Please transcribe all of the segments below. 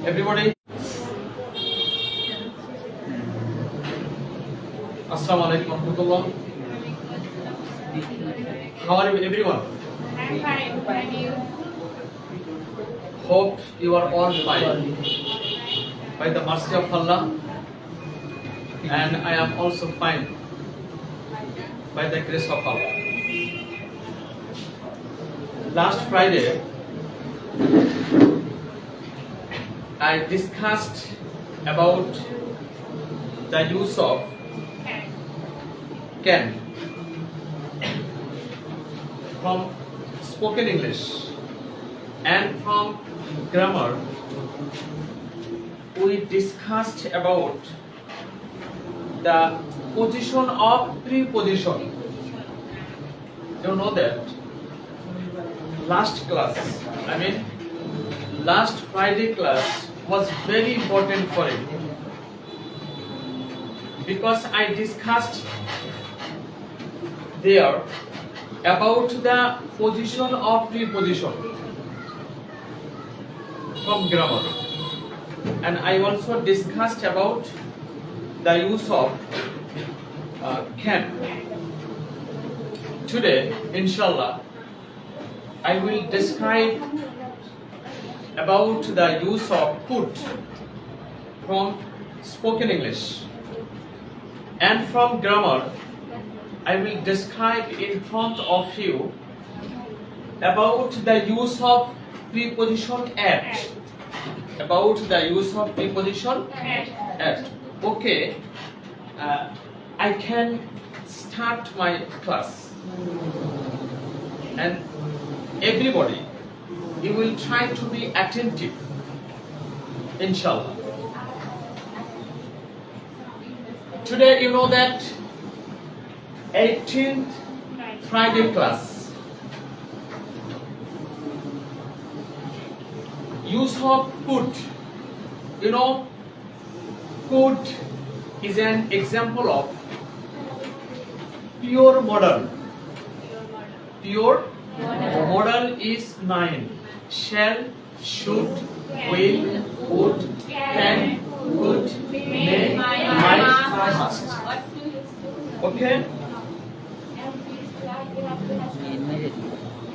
Everybody, Assalamu alaikum warahmatullah. How are you, everyone? I'm fine. How are you? Hope you are all fine by the mercy of Allah, and I am also fine by the grace of Allah. Last Friday, I discussed about the use of can from spoken English and from grammar. We discussed about the position of preposition. You know that last Friday class was very important for it because I discussed there about the position of preposition from grammar, and I also discussed about the use of can. Today, inshallah, I will describe about the use of could from spoken English, and from grammar I will describe in front of you about the use of preposition at. About the use of preposition at. Okay, I can start my class, and everybody, you will try to be attentive, inshallah. Today, you know that 18th Friday class, use of could. You know, could is an example of pure modal. Pure modal is 9. Shall, should, will, would, can, could, may, might, must. Okay?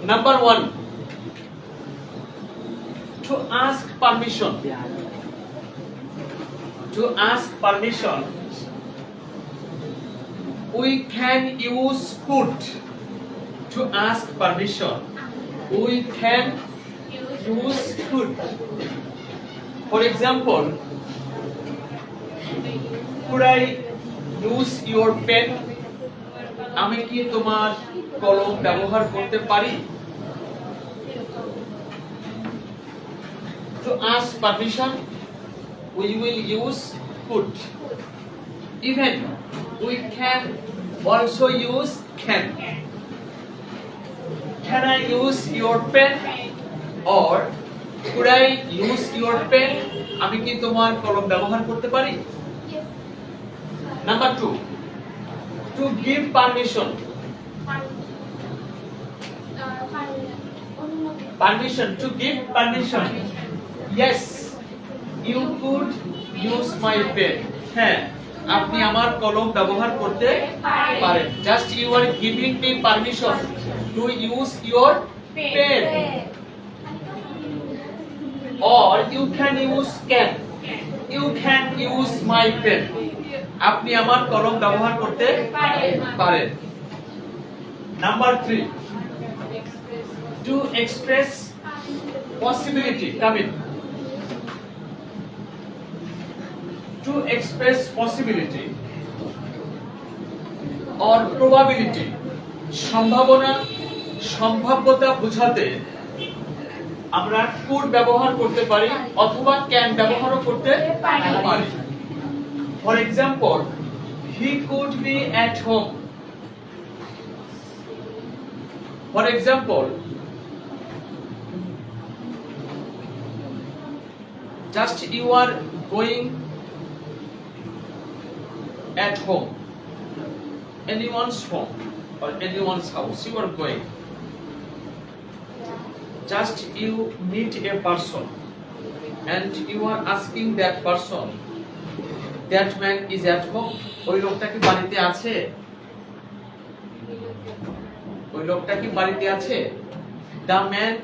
Number 1, to ask permission. To ask permission, we can use could. To ask permission, we can use could. For example, could I use your pen? আমি কি তোমার কলম ব্যবহার করতে পারি? To ask permission, we will use could. Even we can also use can. Can I use your pen? Or could I use your pen? আমি কি তোমার কলম ব্যবহার করতে পারি? Number 2, to give permission. Permission, to give permission. Yes, you could use my pen. হ্যাঁ, আপনি আমার কলম ব্যবহার করতে পারেন. Just you are giving me permission to use your pen. Or you can use can. You can use my pen. আপনি আমার কলম ব্যবহার করতে পারেন. Number 3, to express possibility. Come in. To express possibility or probability, সম্ভাবনা, সম্ভাব্যতা বোঝাতে আমরা could ব্যবহার করতে পারি অথবা can ব্যবহারও করতে পারি. For example, he could be at home. For example, just you are going at home, anyone's home or anyone's house, you are going. Just you meet a person and you are asking that person, that man is at home, ওই লোকটা কি বাড়িতে আছে? ওই লোকটা কি বাড়িতে আছে? The man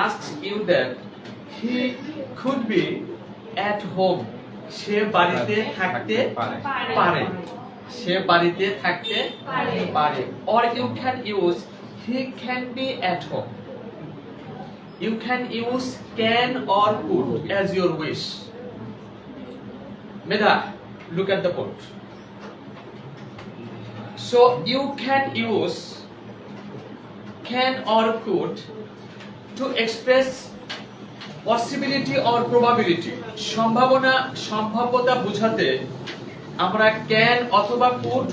asks you that he could be at home, সে বাড়িতে থাকতে পারে, সে বাড়িতে থাকতে পারে। Or you can use he can be at home. You can use can or could as your wish. Medha, look at the board. So you can use can or could to express possibility or probability. সম্ভাবনা, সম্ভাব্যতা বোঝাতে আমরা can অথবা could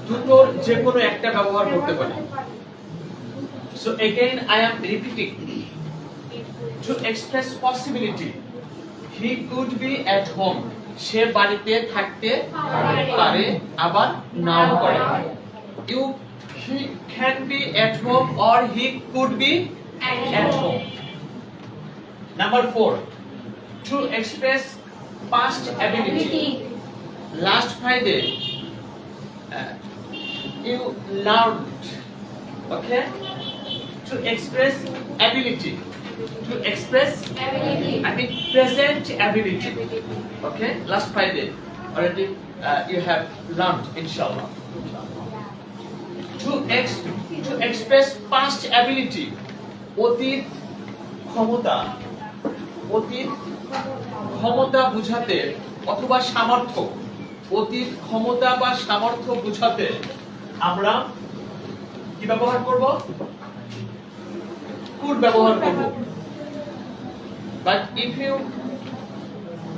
দুটোর যে কোনো একটা ব্যবহার করতে পারি। So again I am repeating, to express possibility, he could be at home, সে বাড়িতে থাকতে পারে আবার নাও পারে। You he can be at home or he could be at home. Number 4, to express past ability. Last Friday you learned, okay, to express ability, to express I mean present ability, okay, last Friday already you have learned, inshallah. To express past ability, অতীত ক্ষমতা, অতীত ক্ষমতা বোঝাতে অথবা সামর্থ্য, অতীত ক্ষমতা বা সামর্থ্য বোঝাতে আমরা কি ব্যবহার করব? could ব্যবহার করব। But if you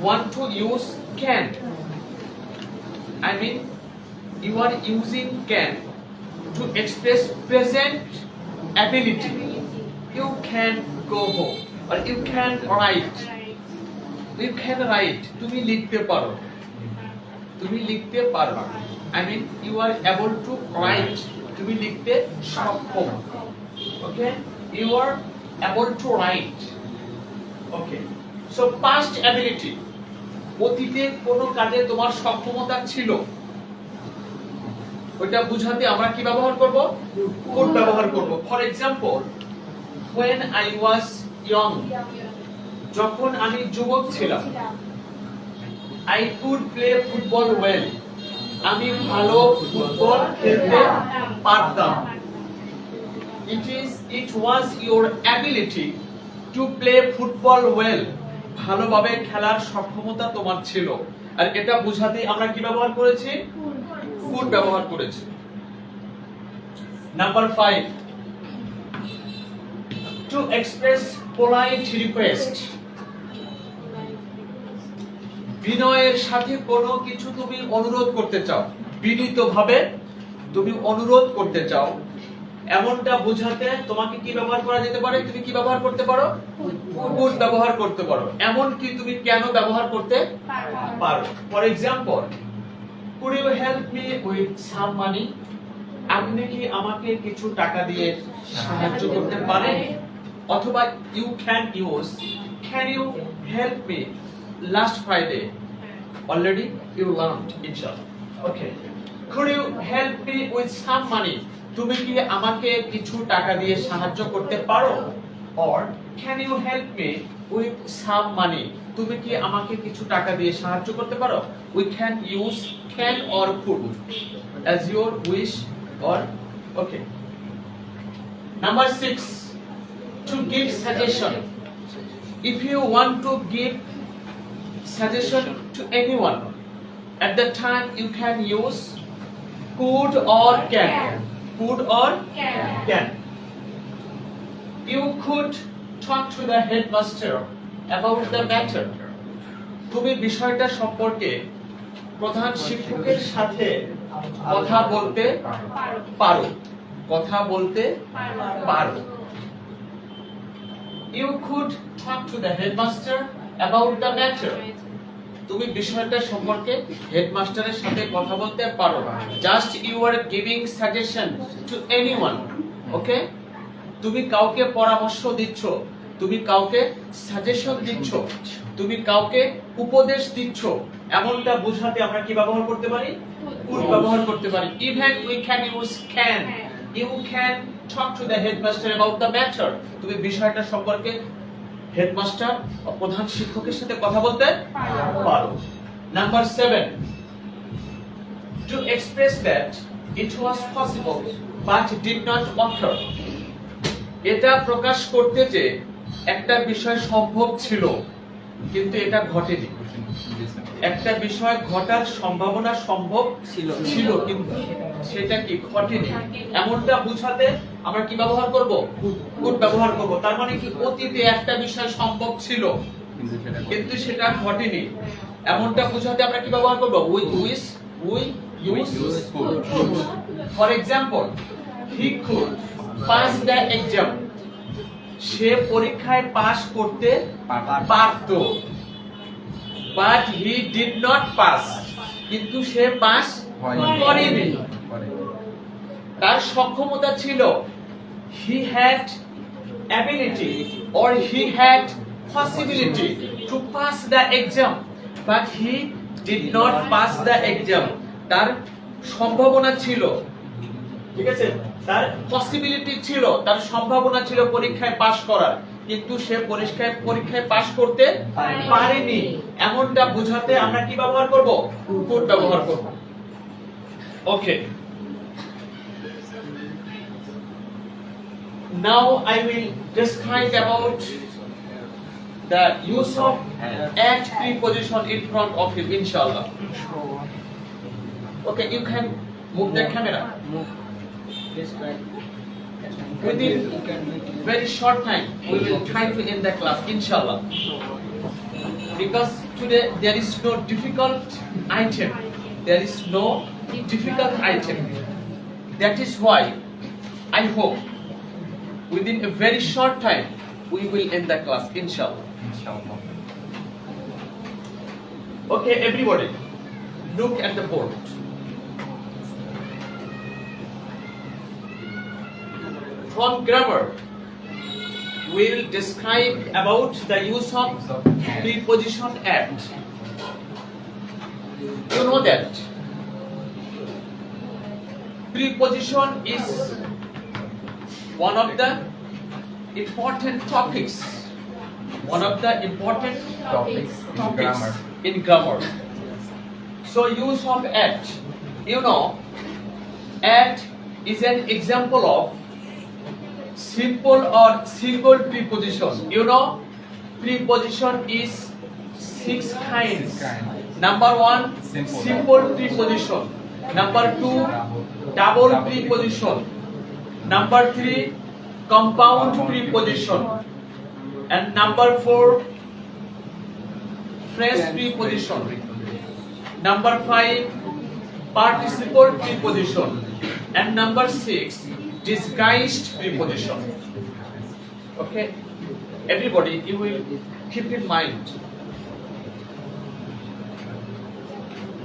want to use can, I mean you are using can to express present ability, you can go home or you can write, you can write, তুমি লিখতে পারো, তুমি লিখতে পারো, I mean you are able to write, তুমি লিখতে সক্ষম, okay, you are able to write, okay. So past ability, অতীতে কোনো কাজে তোমার সক্ষমতা ছিল, ওইটা বুঝাতে আমরা কি ব্যবহার করব? could ব্যবহার করব। For example, when I was young, যখন আমি যুবক ছিলাম, I could play football well, আমি ভালো ফুটবল খেলতে পারতাম। It was your ability to play football well, ভালোভাবে খেলার সক্ষমতা তোমার ছিল, আর এটা বোঝাতে আমরা কি ব্যবহার করেছি? could ব্যবহার করেছি। Number 5, to express polite request, বিনয়ের সাথে কোনো কিছু তুমি অনুরোধ করতে চাও, বিনীতভাবে তুমি অনুরোধ করতে চাও, এমনটা বোঝাতে তোমাকে কি ব্যবহার করা যেতে পারে? তুমি কি ব্যবহার করতে পারো? could ব্যবহার করতে পারো। এমন কি তুমি কেন ব্যবহার করতে পারো? For example, could you help me with some money? আপনি কি আমাকে কিছু টাকা দিয়ে সাহায্য করতে পারেন? অথবা you can use can you help me last Friday, already you learned, inshallah, okay. Could you help me with some money? তুমি কি আমাকে কিছু টাকা দিয়ে সাহায্য করতে পারো? Or can you help me with some money? তুমি কি আমাকে কিছু টাকা দিয়ে সাহায্য করতে পারো? We can use can or could as your wish or okay. Number 6, to give suggestion. If you want to give suggestion to anyone, at that time you can use could or can. Could or can. You could talk to the headmaster about the matter. তুমি বিষয়টা সম্পর্কে প্রধান শিক্ষকের সাথে কথা বলতে পারো, কথা বলতে পারো। You could talk to the headmaster about the matter. তুমি বিষয়টা সম্পর্কে হেডমাস্টারের সাথে কথা বলতে পারো। Just you are giving suggestion to anyone, okay? তুমি কাউকে পরামর্শ দিচ্ছ, তুমি কাউকে সাজেশন দিচ্ছ, তুমি কাউকে উপদেশ দিচ্ছ, এমনটা বোঝাতে আমরা কি ব্যবহার করতে পারি? কুড ব্যবহার করতে পারি। Even we can use can. You can talk to the headmaster about the matter. তুমি বিষয়টা সম্পর্কে হেডমাস্টার ও প্রধান শিক্ষকের সাথে কথা বলতে পারো। Number 7, to express that it was possible but did not occur. এটা প্রকাশ করতে যে একটা বিষয় সম্ভব ছিল কিন্তু এটা ঘটেনি। একটা বিষয় ঘটার সম্ভাবনা সম্ভব ছিল কিন্তু সেটা কি ঘটেনি, এমনটা বোঝাতে আমরা কি ব্যবহার করব? কুড ব্যবহার করব। তার মানে কি অতীতে একটা বিষয় সম্ভব ছিল কিন্তু সেটা ঘটেনি, এমনটা বোঝাতে আমরা কি ব্যবহার করব? We use could. For example, he could pass the exam. সে পরীক্ষায় পাস করতে পারত, but he did not pass. কিন্তু সে পাস করেনি। তার সক্ষমতা ছিল, he had ability or he had possibility to pass the exam but he did not pass the exam. তার সম্ভাবনা ছিল, ঠিক আছে, তার পসিবিলিটি ছিল, তার সম্ভাবনা ছিল পরীক্ষায় পাস করার, কিন্তু সে পরীক্ষায় পাস করতে পারেনি, এমনটা বোঝাতে আমরা কি ব্যবহার করব? কুড ব্যবহার করব। ওকে, now I will describe about the use of at preposition in front of you, inshallah. Okay, you can move the camera. Within very short time we will try to end the class, inshallah, because today there is no difficult item, that is why I hope within a very short time we will end the class, inshallah. Okay, everybody look at the board. From grammar we will describe about the use of preposition at. You know that preposition is one of the important topics in grammar. So use of at, you know, at is an example of simple or single preposition. You know, preposition is 6 kinds. Number 1, simple preposition. Number 2, double preposition. Number 3, compound preposition. And number 4, phrase preposition. Number 5, participle preposition. And number 6, disguised preposition. Okay, everybody, you will keep in mind.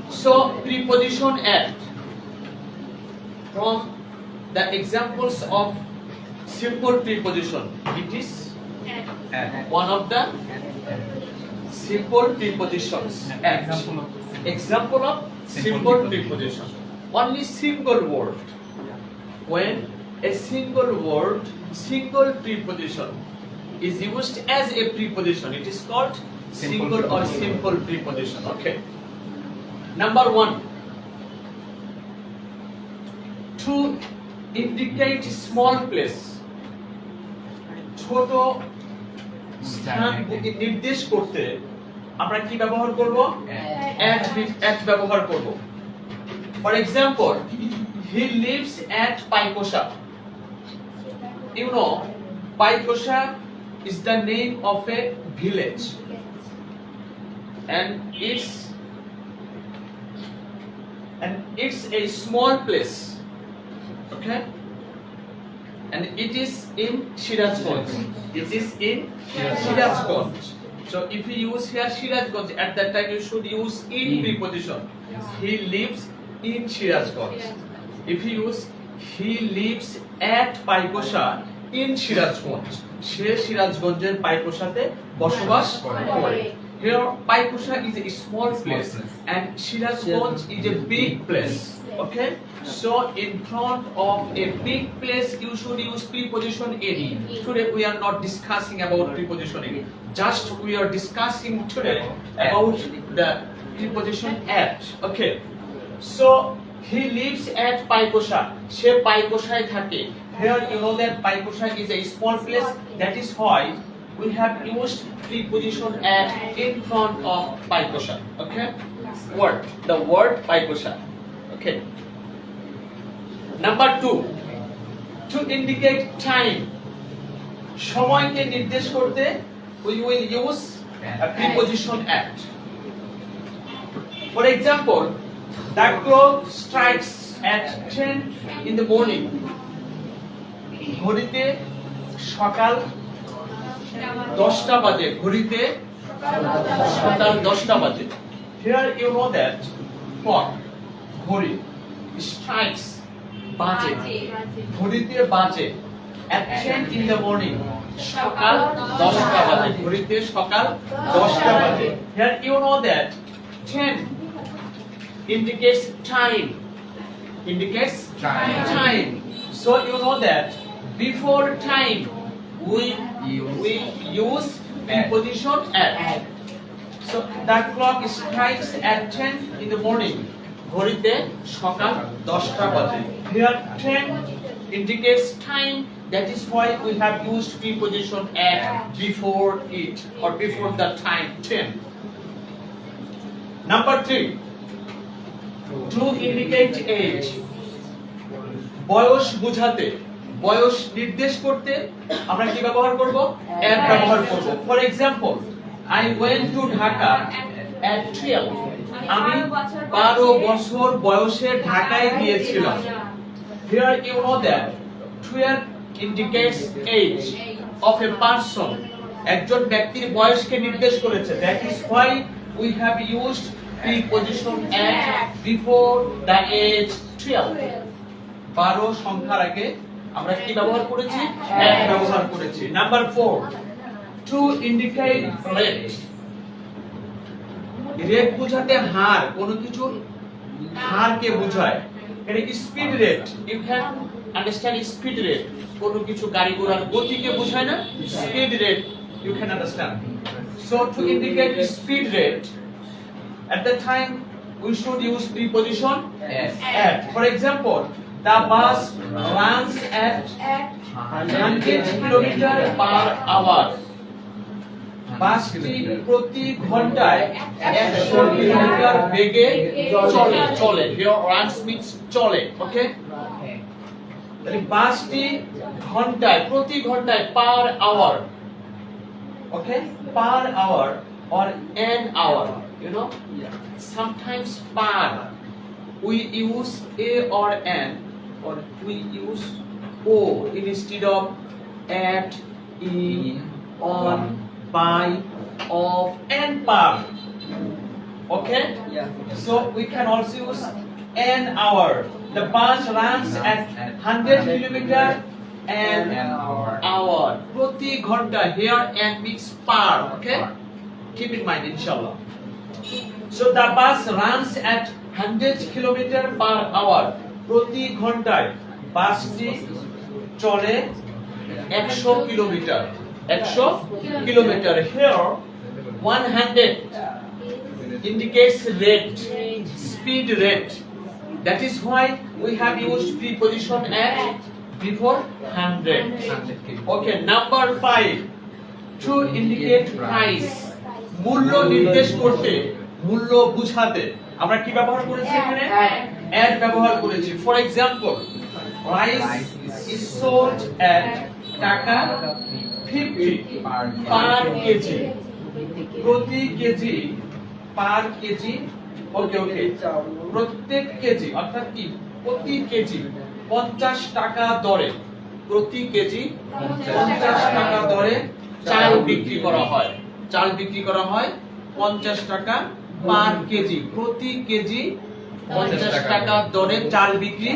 So preposition at, from the examples of simple preposition, it is one of the simple prepositions. At, example of simple preposition, only single word. When a single word, single preposition is used as a preposition, it is called single or simple preposition. Okay, number 1, to indicate small place, ছোট স্থান নির্দেশ করতে আমরা কি ব্যবহার করব? at ব্যবহার করব। For example, he lives at Paikosha. You know, Paikosha is the name of a village, and it's a small place. Okay, and it is in Shirazganj. So if you use here Shirazganj, at that time you should use in preposition. He lives in Shirazganj. If you use he lives at Paikosha in Shirazganj, সে সিরাজগঞ্জের পাইকোশাতে বসবাস করে। Here Paikosha is a small place and Sirajganj is a big place. Okay, so in front of a big place you should use preposition in. Today we are not discussing about prepositioning, just we are discussing today about the preposition at. Okay, so he lives at Paikosha. She Paikosha thake. Here you know that Paikosha is a small place, that is why we have used preposition at in front of Paikosha. Okay, the word Paikosha. Okay, number 2, to indicate time, সময়কে নির্দেশ করতে we will use a preposition at. For example, the clock strikes at 10 in the morning. ঘড়িতে সকাল 10টা বাজে, ঘড়িতে সকাল 10টা বাজে। Here you know that clock, ঘড়ি, strikes, বাজে, ঘড়িতে বাজে, at 10 in the morning, সকাল 10টা বাজে, ঘড়িতে সকাল 10টা বাজে। Here you know that 10 indicates time, so you know that before time we use preposition at. So that clock strikes at 10 in the morning. ঘড়িতে সকাল 10টা বাজে। Here 10 indicates time, that is why we have used preposition at before it or before the time 10. Number 3, to indicate age, বয়স বোঝাতে, বয়স নির্দেশ করতে আমরা কি ব্যবহার করব? at ব্যবহার করব। For example, I went to Dhaka at 12. আমি 12 বছর বয়সে ঢাকায় গিয়েছিলাম। Here you know that 12 indicates age of a person, একজন ব্যক্তির বয়সকে নির্দেশ করেছে, that is why we have used preposition at before the age 12. 12 সংখ্যার আগে আমরা কি ব্যবহার করেছি? at ব্যবহার করেছি। Number 4, to indicate rate, rate বোঝাতে হার, কোনো কিছুর হারকে বোঝায়। এটা speed rate, you can understand speed rate, কোনো কিছু গাড়ি ঘোড়ার গতিকে বোঝায় না, speed rate you can understand. So to indicate speed rate, at the time we should use preposition at. For example, the bus runs at 100 km/h. বাসটি প্রতি ঘন্টায় 100 কিলোমিটার বেগে চলে। Here runs means চলে, okay? তাহলে বাসটি ঘন্টায়, প্রতি ঘন্টায়, per hour, okay? Per hour or an hour, you know? Sometimes per we use a or an, or we use o instead of at, in, on, by, of, and per. Okay? So we can also use an hour. The bus runs at 100 kilometer an hour. প্রতি ঘন্টা, here and means per. Okay? Keep in mind, inshallah. So the bus runs at 100 km/h. প্রতি ঘন্টায় বাসটি চলে 100 kilometre. 100 kilometer. Here 100 indicates rate, speed rate. That is why we have used preposition at before 100. Okay, number 5, to indicate price, মূল্য নির্দেশ করতে, মূল্য বুঝাতে আমরা কি ব্যবহার করেছি এখানে? at ব্যবহার করেছি। For example, rice is sold at টাকা 50 per কেজি, প্রতি কেজি, per কেজি, ওকে, প্রত্যেক কেজি অর্থাৎ কি প্রতি কেজি 50 টাকা দরে, প্রতি কেজি 50 টাকা দরে চাল বিক্রি করা হয়। চাল বিক্রি করা হয় 50 টাকা per কেজি, প্রতি কেজি 50 টাকা দরে চাল বিক্রি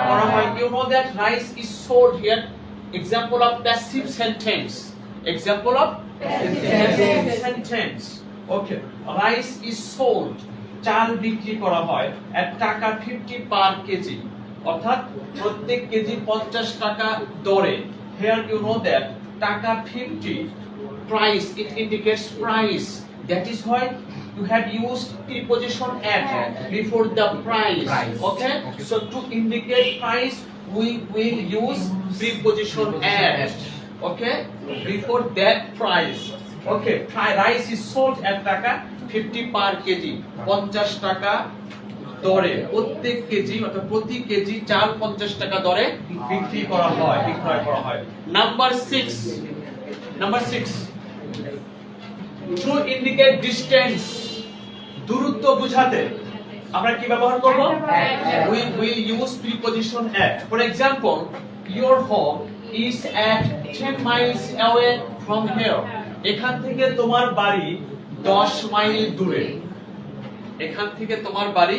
করা হয়। You know that rice is sold here. Example of passive sentence. Example of sentence. Okay. Rice is sold. চাল বিক্রি করা হয় at টাকা 50 per কেজি, অর্থাৎ প্রত্যেক কেজি 50 টাকা দরে। Here you know that টাকা 50 price, it indicates price. That is why you have used preposition at before the price. Okay? So to indicate price, we will use preposition at. Okay? Before that price. Okay. Rice is sold at টাকা 50 per KG, 50 টাকা দরে। প্রত্যেক KG অর্থাৎ প্রতি KG চাল 50 টাকা দরে বিক্রি করা হয়, বিক্রয় করা হয়। Number 6. To indicate distance, দূরত্ব বোঝাতে আমরা কি ব্যবহার করব? We will use preposition at. For example, your home is at 10 miles away from here. এখান থেকে তোমার বাড়ি 10 মাইল দূরে। এখান থেকে তোমার বাড়ি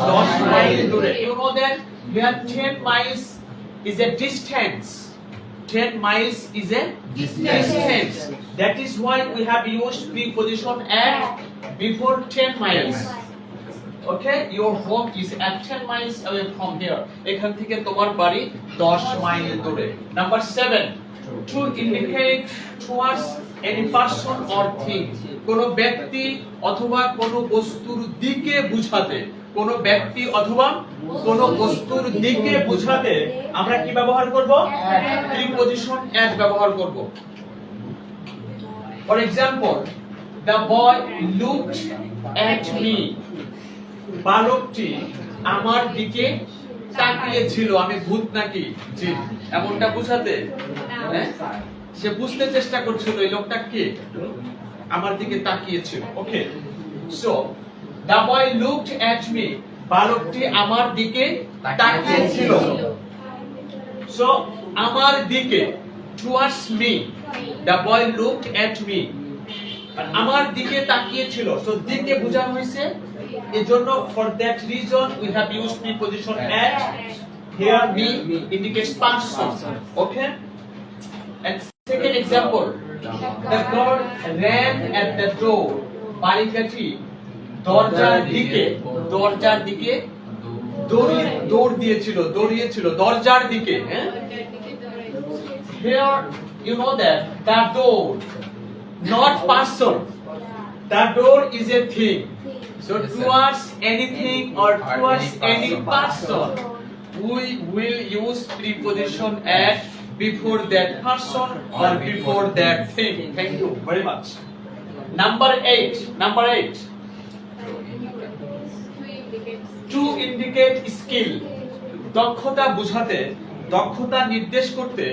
10 মাইল দূরে। You know that here 10 miles is a distance. 10 miles is a distance. That is why we have used preposition at before 10 miles. Okay, your home is at 10 miles away from here. এখান থেকে তোমার বাড়ি 10 mile দূরে। Number 7. To indicate towards any person or thing. কোন ব্যক্তি অথবা কোন বস্তুর দিকে বোঝাতে, কোন ব্যক্তি অথবা কোন বস্তুর দিকে বোঝাতে আমরা কি ব্যবহার করব? প্রিপজিশন at ব্যবহার করব। For example, the boy looked at me. বালকটি আমার দিকে তাকিয়ে ছিল। আমি ভূত নাকি জি, এমনটা বোঝাতে, হ্যাঁ? সে বুঝতে চেষ্টা করছিল এই লোকটা কে, আমার দিকে তাকিয়ে ছিল। ওকে, so the boy looked at me. বালকটি আমার দিকে তাকিয়ে ছিল। সো আমার দিকে towards me, the boy looked at me. আমার দিকে তাকিয়ে ছিল, সো দিকে বোঝানো হয়েছে। এজন্য for that reason we have used preposition at. Here me indicates person. Okay, and second example, the girl ran at the door. বালিকাটি দরজার দিকে দৌড় দিয়েছিল, দরজার দিকে। Here you know that the door, not person. The door is a thing. So towards anything or towards any person, we will use preposition at before that person or before that thing. Thank you very much. Number 8. To indicate skill, দক্ষতা বোঝাতে, দক্ষতা নির্দেশ করতে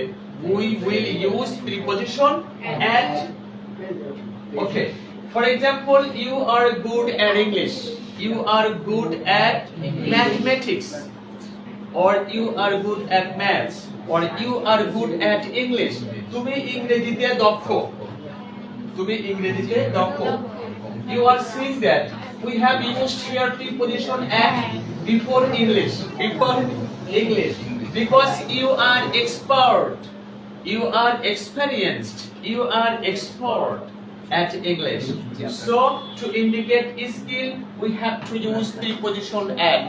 we will use preposition at. Okay, for example, you are good at English, you are good at mathematics, or you are good at maths, or you are good at English. তুমি ইংরেজিতে দক্ষ, You are seeing that we have used here preposition at before English, because you are expert, you are experienced, you are expert at English. So to indicate skill, we have to use preposition at.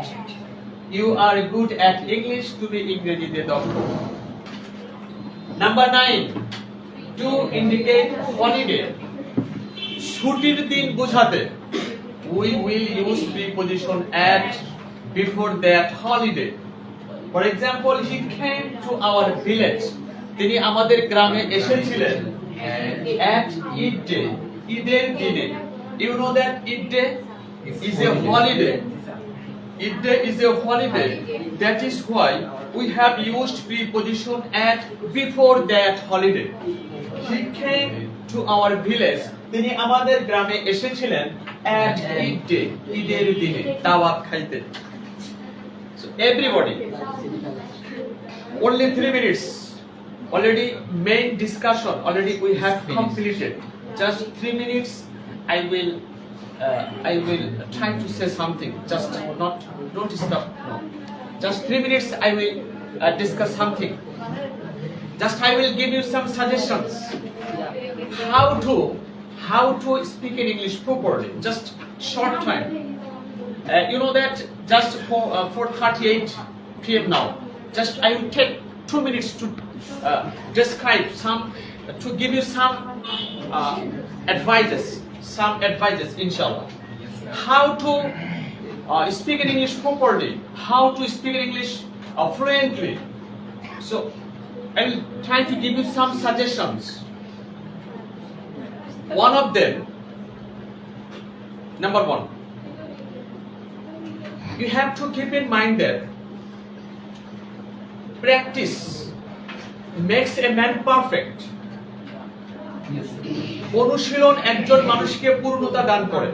You are good at English, তুমি ইংরেজিতে দক্ষ। Number 9. To indicate holiday, ছুটির দিন বোঝাতে we will use preposition at before that holiday. For example, he came to our village. তিনি আমাদের গ্রামে এসেছিলেন at Eid day, ঈদের দিনে। You know that Eid day is a holiday. Eid day is a holiday. That is why we have used preposition at before that holiday. He came to our village. তিনি আমাদের গ্রামে এসেছিলেন at Eid day, ঈদের দিনে দাওয়াত খাইতে। So everybody, only 3 minutes. Already main discussion already we have completed. Just 3 minutes. I will try to say something. Just don't stop. No. Just 3 minutes. I will discuss something. Just I will give you some suggestions. how to speak in English properly. Just short time. You know that just for 4:38 p.m. now. Just I will take 2 minutes to describe some, to give you some advices, inshallah. How to speak in English properly, how to speak in English fluently. So I will try to give you some suggestions. One of them, number one, you have to keep in mind that practice makes a man perfect. অনুশীলন একজন মানুষকে পূর্ণতা দান করে।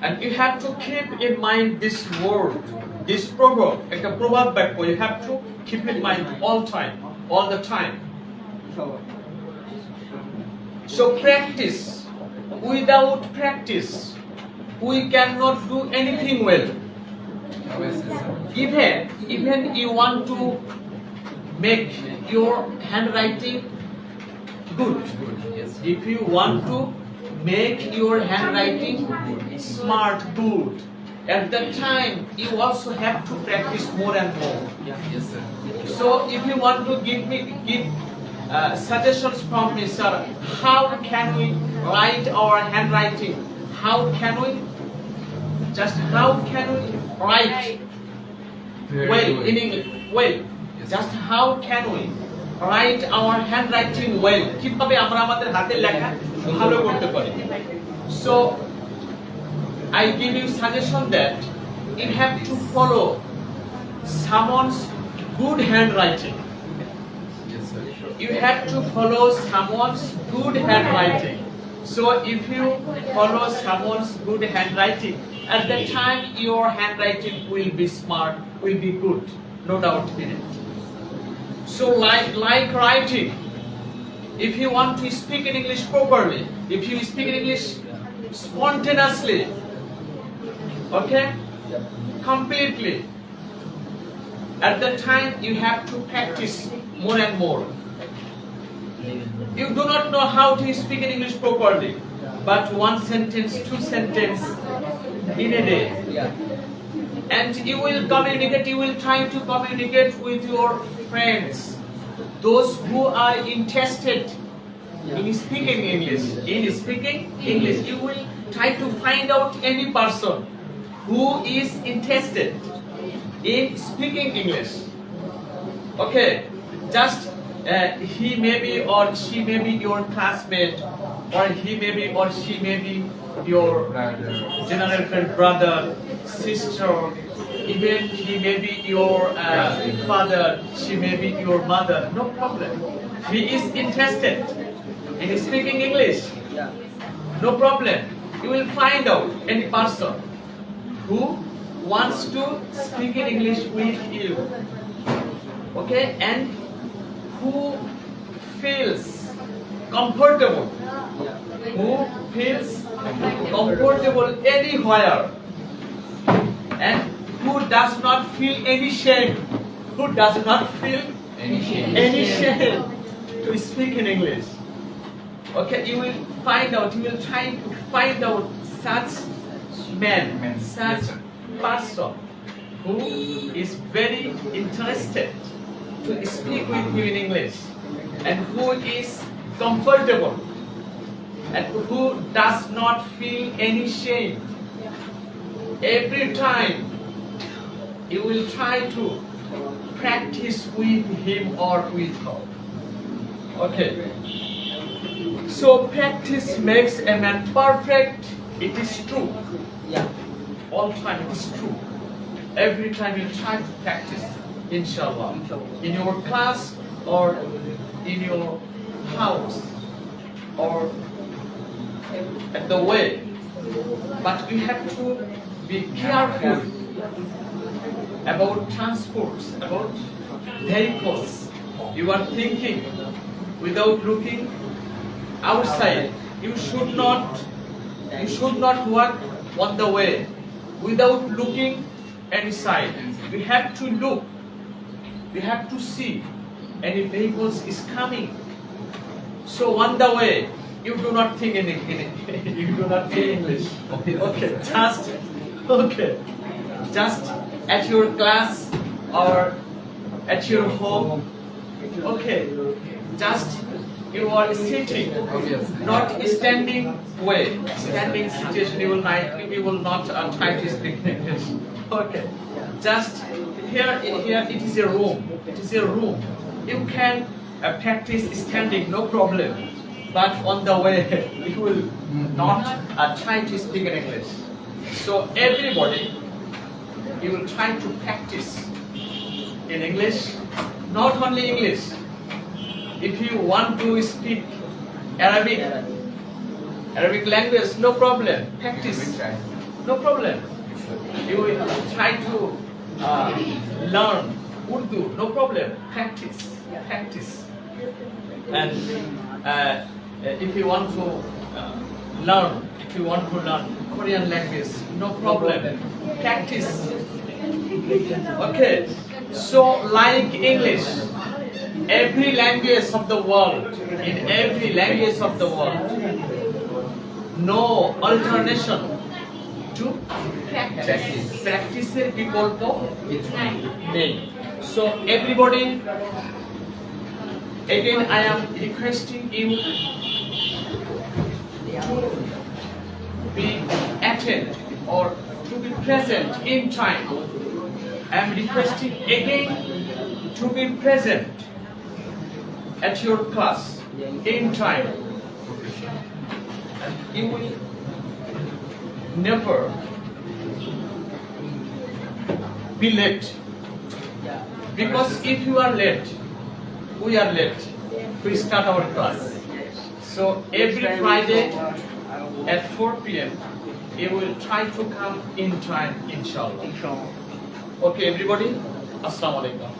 And you have to keep in mind this word, this proverb, একটা প্রবাদ বাক্য, you have to keep in mind all the time. So practice. Without practice, we cannot do anything well. Even you want to make your handwriting good. If you want to make your handwriting smart, good, at that time you also have to practice more and more. So if you want to give suggestions from me, sir, how can we write our handwriting? How can we write well in English? Well, just how can we write our handwriting well? কিভাবে আমরা আমাদের হাতের লেখা ভালো করতে পারি? So I give you suggestion that you have to follow someone's good handwriting. You have to follow someone's good handwriting. So if you follow someone's good handwriting, at that time your handwriting will be smart, will be good, no doubt in it. So like writing, if you want to speak in English properly, if you speak in English spontaneously, okay, completely, at that time you have to practice more and more. You do not know how to speak in English properly, but 1 sentence, 2 sentences in a day. And you will communicate, you will try to communicate with your friends, those who are interested in speaking English. You will try to find out any person who is interested in speaking English. Okay, just he may be or she may be your classmate, or he may be or she may be your general friend, brother, sister, even he may be your father, she may be your mother, no problem. He is interested in speaking English, no problem. You will find out any person who wants to speak in English with you, okay, and who feels comfortable anywhere, and who does not feel any shame, to speak in English. Okay, you will try to find out such person who is very interested to speak with you in English, and who is comfortable, and who does not feel any shame. Every time you will try to practice with him or with her. Okay. So practice makes a man perfect. It is true. All time it is true. Every time you try to practice, inshallah, in your class or in your house or at the way. But you have to be careful about transports, about vehicles. You are thinking without looking outside. You should not walk on the way without looking any side. You have to look. You have to see any vehicles is coming. So on the way, You do not think in you do not think English. Okay, just at your class or at your home. Okay, just you are sitting, not standing way. Standing situation you will not try to speak English. Okay, just here it is a room. It is a room. You can practice standing, no problem. But on the way you will not try to speak in English. So everybody, you will try to practice in English, not only English. If you want to speak Arabic language, no problem. Practice, no problem. You will try to learn Urdu, no problem. Practice. And if you want to learn Korean language, no problem. Practice. Okay. So like English, every language of the world, in every language of the world, no alternation to practice. Practice বিকল্প নেই. So everybody, again I am requesting you to be attend or to be present in time. I am requesting again to be present at your class in time. You will never be late. Because if you are late, we are late. We start our class. So every Friday at 4 p.m. you will try to come in time, inshallah. Okay, everybody. Assalamu alaikum.